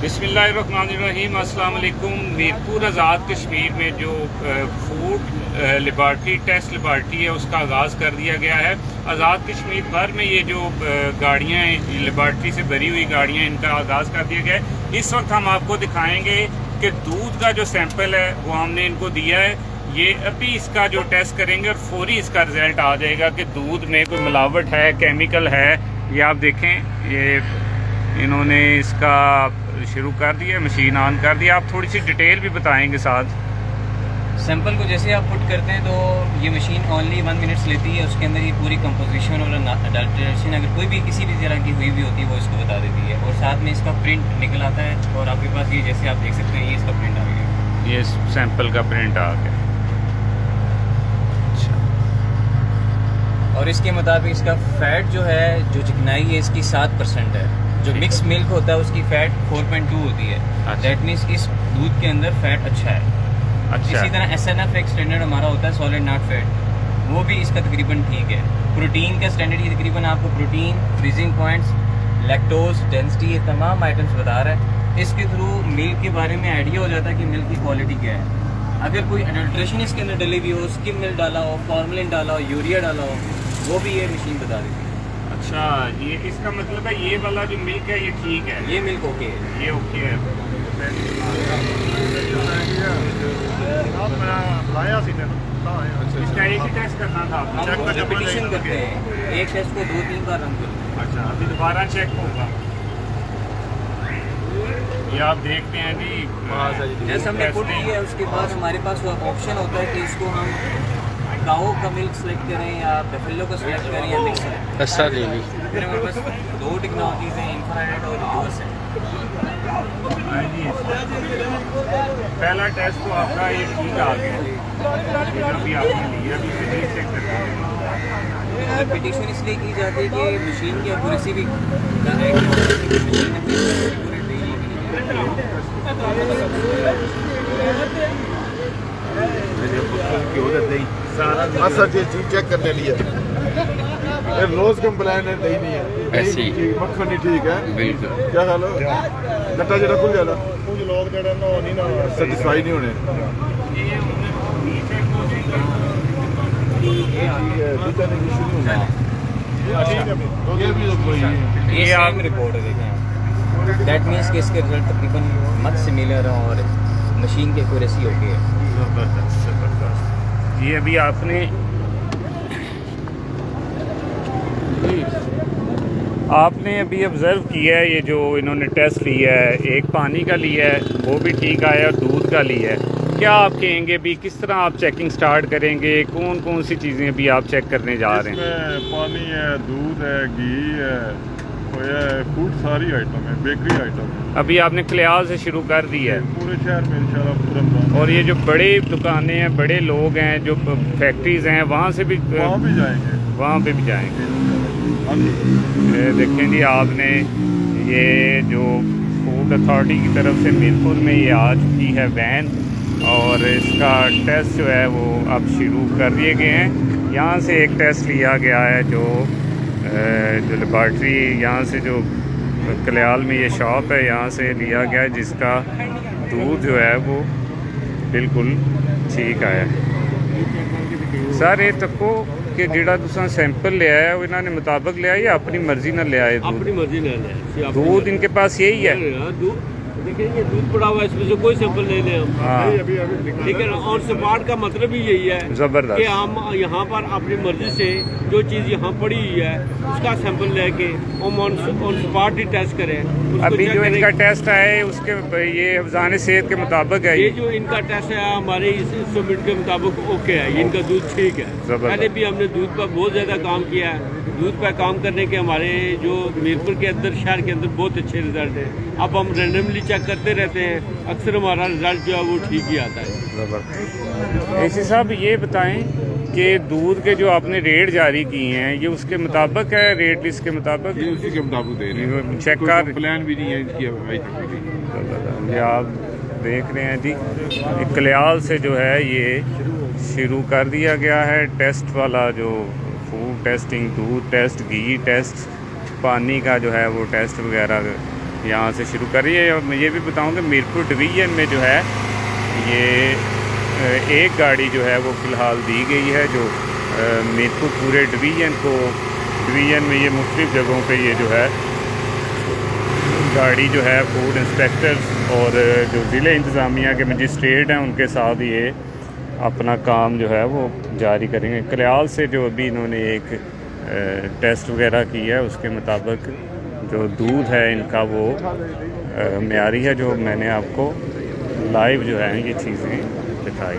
बिस्मिल्लाहिर्रहमानिर्रहीम। अस्सलाम वालेकुम। मीरपुर आज़ाद कश्मीर में जो फूड लेबॉर्ट्री टेस्ट लेबॉर्ट्री है उसका आगाज़ कर दिया गया है। आज़ाद कश्मीर भर में ये जो गाड़ियाँ हैं लेबॉर्ट्री से भरी हुई गाड़ियाँ, इनका आगाज़ कर दिया गया है। इस वक्त हम आपको दिखाएंगे कि दूध का जो सैंपल है वो हमने इनको दिया है। ये अभी इसका जो टेस्ट करेंगे और फौरी इसका रिज़ल्ट आ जाएगा कि दूध में कोई मिलावट है, केमिकल है। ये आप देखें, ये इन्होंने इसका शुरू कर दिया, मशीन ऑन कर दिया। आप थोड़ी सी डिटेल भी बताएंगे साथ। सैंपल को जैसे आप पुट करते हैं तो ये मशीन ओनली 1 मिनट्स लेती है। उसके अंदर ये पूरी कंपोजिशन और अडल्ट्रेशन अगर कोई भी किसी भी तरह की हुई होती है वो इसको बता देती है। और साथ में इसका प्रिंट निकल आता है और आपके पास ये जैसे आप देख सकते हैं ये इसका प्रिंट आ गया, ये सैंपल का प्रिंट आ गया। और इसके मुताबिक इसका फैट जो है, जो चिकनाई है इसकी 7% है। जो मिक्स मिल्क होता है उसकी फैट 4.2 होती है। दैट मीन्स इस दूध के अंदर फैट अच्छा है। अच्छा। इसी तरह SNF एक स्टैंडर्ड हमारा होता है, सॉलिड नॉट फैट, वो भी इसका तकरीबन ठीक है। प्रोटीन का स्टैंडर्ड ये तकरीबन आपको protein, freezing points, lactose, density, ये तमाम आइटम्स बता रहा है। इसके थ्रू मिल्क के बारे में आइडिया हो जाता है कि मिल्क की क्वालिटी क्या है। अगर कोई अडल्ट्रेशन इसके अंदर डली हुई हो, स्किम मिल्क डाला हो, फॉर्मलिन डाला हो, यूरिया डाला हो, वो भी ये मशीन बता देती है। अच्छा, ये इसका मतलब है ये वाला जो मिल्क है ये ठीक है, ये मिल्क ओके है, ये ओके है। इसका एक ही टेस्ट करना था आपको? हम रिपीटिशन करते हैं, एक टेस्ट को 2-3 बार रन करते हैं। अच्छा, अभी दोबारा चेक होगा। ये आप देखते हैं जी, जैसे हमने पुट किया है उसके बाद हमारे पास वो ऑप्शन होता है कि इसको हम काओ का मिल्क सेलेक्ट करें या बेफेलो का सेलेक्ट करें या मिक्स करें। अच्छा ले ली। फिर हमारे पास 2 टेक्नोलॉजीज हैं, इंफ्रारेड और यूएस है। पहला टेस्ट तो आपका ये ठीक आ गया, अभी आपने लिया, अभी फिर चेक करते हैं। रिपीटिशन इसलिए की जाती है कि मशीन की एक्यूरेसी भी मशीन अच्छा चीज चेक करने लिए रोज कंप्लेन है, दही नहीं है, ऐसी मक्खन नहीं ठीक है, बिल्कुल। क्या हाल है कट्टा जरा खुल जाना, कुछ लोग जरा ना नहीं ना सैटिस्फाई नहीं होने। ये आप रिपोर्ट है, देखें दैट मीन्स कि इसके रिजल्ट तकरीबन मत सिमिलर हैं और मशीन की एक्यूरेसी हो गई है। ज़बरदस्त ज़बरदस्त। ये अभी आपने अभी ऑब्ज़र्व किया है, ये जो इन्होंने टेस्ट लिया है, एक पानी का लिया है वो भी ठीक आया और दूध का लिया है। क्या आप कहेंगे भी किस तरह आप चेकिंग स्टार्ट करेंगे? कौन कौन सी चीज़ें अभी आप चेक करने जा रहे हैं? पानी है, दूध है, घी है, फूड, सारी आइटम है, बेकरी आइटम है। अभी आपने कल्याल से शुरू कर दी है पूरे शहर में इंशाल्लाह पूरा। और ये जो बड़े दुकानें हैं, बड़े लोग हैं, जो फैक्ट्रीज हैं, वहाँ से भी जाएंगे, वहाँ पे भी जाएंगे। देखें जी, आपने ये जो फूड अथॉरिटी की तरफ से मीरपुर में ये आ चुकी है वैन और इसका टेस्ट जो है वो अब शुरू कर दिए गए हैं। यहाँ से एक टेस्ट लिया गया है जो लेबॉर्ट्री, यहाँ से जो कल्याल में ये शॉप है, यहाँ से लिया गया है, जिसका दूध जो है वो बिल्कुल ठीक आया है। सर ये तको कि जिहड़ा तुसां सैंपल लिया है वो इन्होंने मुताबिक लिया या अपनी मर्जी ना लिया है? अपनी मर्जी ना लिया, दूध इनके पास यही है। देखिए ये दूध पड़ा हुआ है, इसमें से कोई सैंपल नहीं ले हम। हाँ, ठीक है ना। और स्पॉट का मतलब ही यही है जबरदस्त कि हम यहाँ पर अपनी मर्जी से जो चीज़ यहाँ पड़ी हुई है उसका सैंपल लेके हम ऑन स्पॉट ही टेस्ट करें। अभी जो इनका टेस्ट है उसके ये हफ्ज़ान सेहत के मुताबिक है। ये जो इनका टेस्ट है हमारे इंस्ट्रूमेंट के मुताबिक ओके है, इनका दूध ठीक है। पहले भी हमने दूध पर बहुत ज़्यादा काम किया है। दूध पर काम करने के हमारे जो मीरपुर के अंदर, शहर के अंदर बहुत अच्छे रिजल्ट हैं। अब हम रैंडमली चेक करते रहते हैं, अक्सर हमारा रिजल्ट जो है वो ठीक ही आता है। ऐसे साहब ये बताएं कि दूध के जो आपने रेट जारी किए हैं ये उसके मुताबिक है, रेट लिस्ट के मुताबिक? ये उसी के मुताबिक दे रहे हैं, चेक कर प्लान भी नहीं है इनकी। ये आप देख रहे हैं जी, कल्याल से जो है ये शुरू कर दिया गया है टेस्ट वाला, जो फूड टेस्टिंग, दूध टेस्ट, घी टेस्ट, पानी का जो है वो टेस्ट वगैरह यहाँ से शुरू कर रही है। और मैं ये भी बताऊँ कि मीरपुर डिवीज़न में जो है ये एक गाड़ी जो है वो फ़िलहाल दी गई है, जो मीरपुर पूरे डिवीज़न में ये मुख्तलिफ़ जगहों पे ये जो है गाड़ी जो है फूड इंस्पेक्टर्स और जो ज़िले इंतज़ामिया के मजिस्ट्रेट हैं उनके साथ ये अपना काम जो है वो जारी करेंगे। कल्याल से जो अभी इन्होंने एक टेस्ट वगैरह किया है उसके मुताबिक जो दूध है इनका वो मेयारी है, जो मैंने आपको लाइव जो है ये चीज़ें दिखाई।